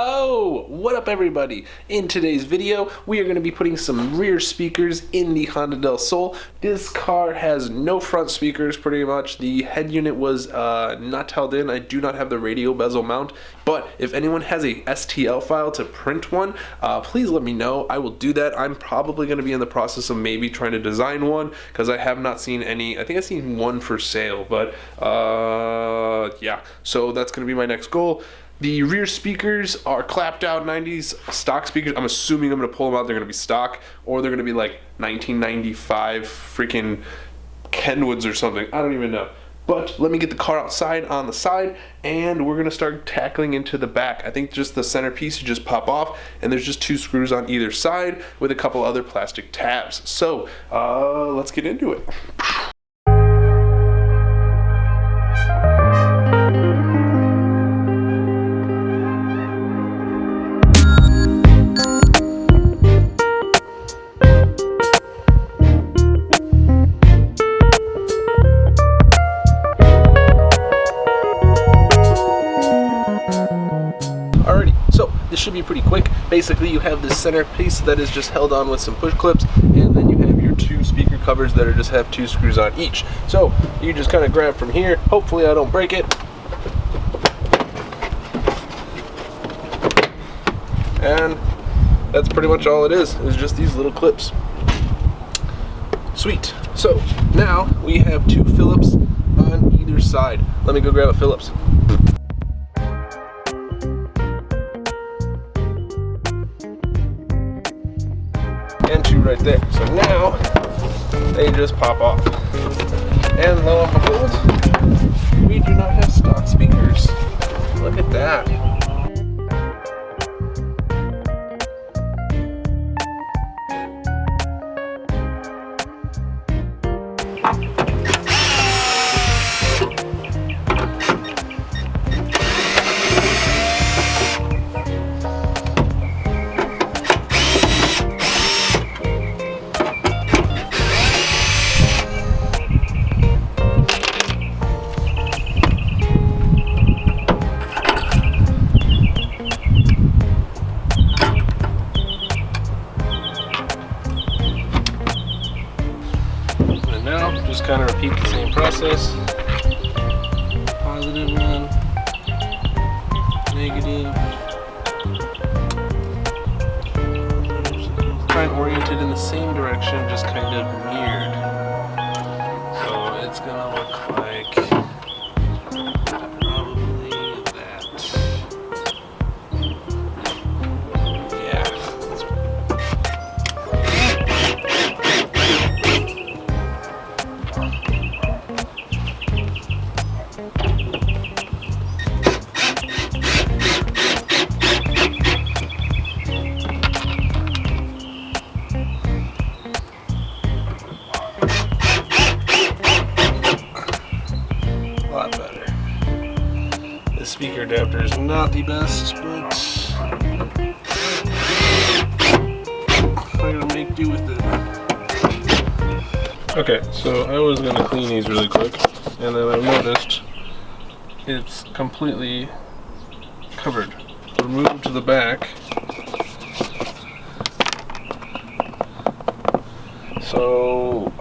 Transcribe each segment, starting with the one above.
Yo! What up, everybody? In today's video, we are going to be putting some rear speakers in the Honda del Sol. This car has no front speakers, pretty much. The head unit was not held in. I do not have the radio bezel mount, but if anyone has a STL file to print one, please let me know. I will do that. I'm probably going to be in the process of maybe trying to design one, because I have not seen any. I think I've seen one for sale, but yeah, so that's going to be my next goal. The rear speakers are clapped out 90s stock speakers. I'm assuming I'm going to pull them out. They're going to be stock, or they're going to be like 1995 freaking Kenwoods or something. I don't even know. But let me get the car outside on the side, and we're going to start tackling into the back. I think just the centerpiece, you just pop off, and there's just 2 screws on either side with a couple other plastic tabs. So let's get into it. This should be pretty quick. Basically, you have this center piece that is just held on with some push clips, and then you have your 2 speaker covers that are just have 2 screws on each. So you just kind of grab from here. Hopefully I don't break it. And that's pretty much all it is just these little clips. Sweet. So now we have 2 Phillips on either side. Let me go grab a Phillips. And 2 right there. So now they just pop off. And lo and behold, we do not have stock speakers. Look at that. Just kind of repeat the same process. Positive one, negative. Try and orient it in the same direction, just kind of mirrored. So it's gonna look like probably that. Yeah. Speaker adapter is not the best, but I'm gonna make do with it. Okay, so I was gonna clean these really quick, and then I noticed it's completely covered. So move them to the back. So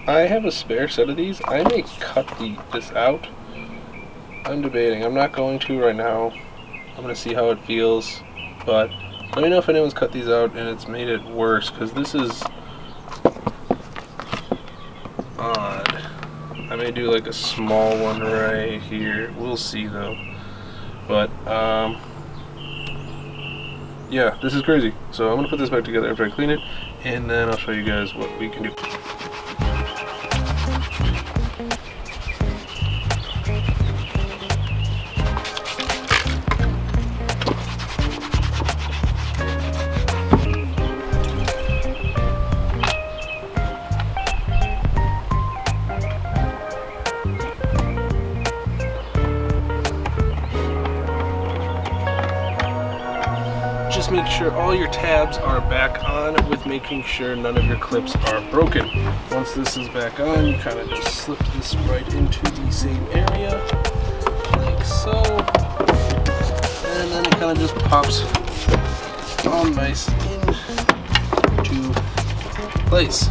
I have a spare set of these. I may cut this out. I'm debating. I'm not going to right now. I'm going to see how it feels. But let me know if anyone's cut these out and it's made it worse, because this is odd. I may do like a small one right here. We'll see though. But yeah, this is crazy. So I'm going to put this back together after I clean it, and then I'll show you guys what we can do. Just make sure all your tabs are back on, with making sure none of your clips are broken. Once this is back on, you kind of just slip this right into the same area, like so. And it just pops all nice into place.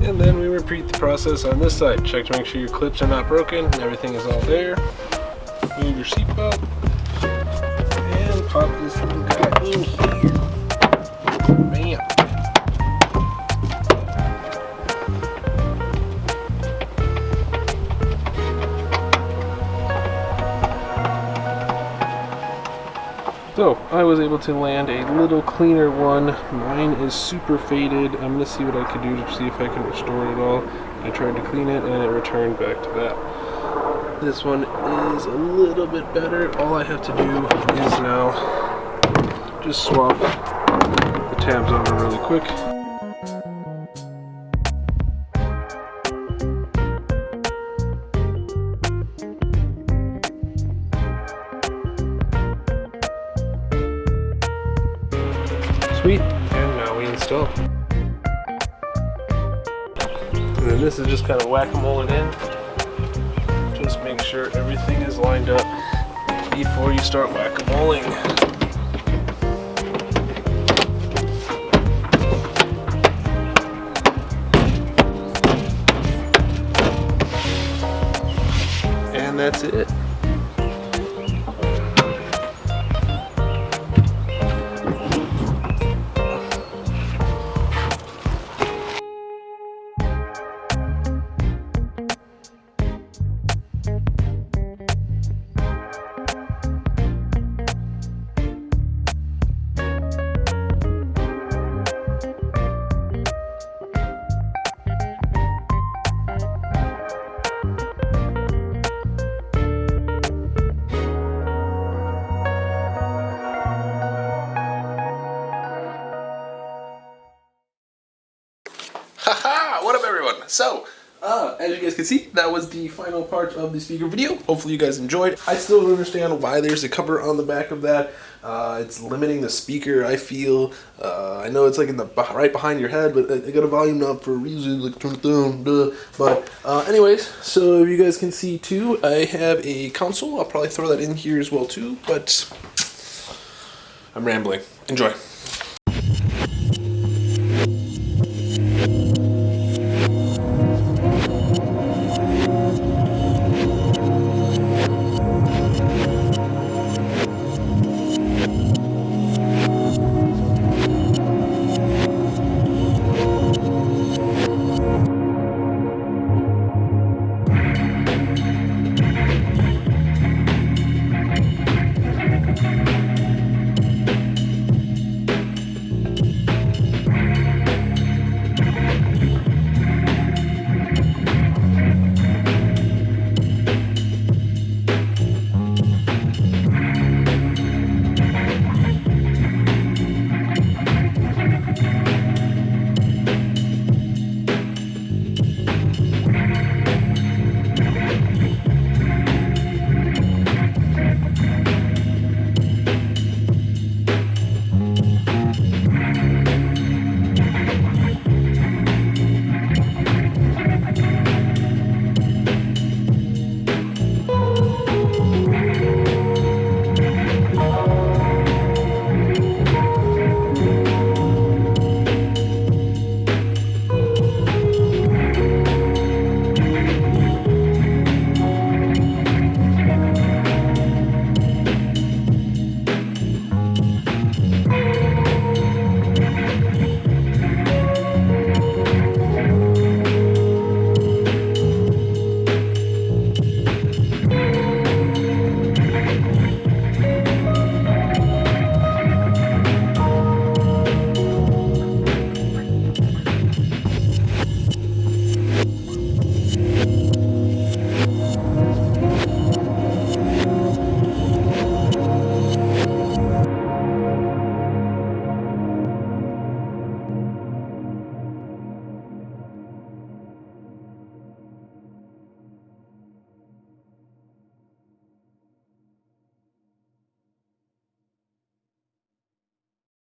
And then we repeat the process on this side. Check to make sure your clips are not broken and everything is all there. Move your seatbelt and pop this little guy in here. Bam. So I was able to land a little cleaner one. Mine is super faded. I'm going to see what I can do to see if I can restore it at all. I tried to clean it and it returned back to that. This one is a little bit better. All I have to do is now just swap the tabs over really quick. Sweet, and now we install. And then this is just kind of whack-a-mole it in. Just make sure everything is lined up before you start whack-a-moling. And that's it. Haha! What up, everyone? So, as you guys can see, that was the final part of the speaker video. Hopefully you guys enjoyed. I still don't understand why there's a cover on the back of that. It's limiting the speaker, I feel. I know it's like in the right behind your head, but I got a volume knob for a reason, like turn it down, duh. But anyways, so if you guys can see too, I have a console. I'll probably throw that in here as well too, but I'm rambling. Enjoy.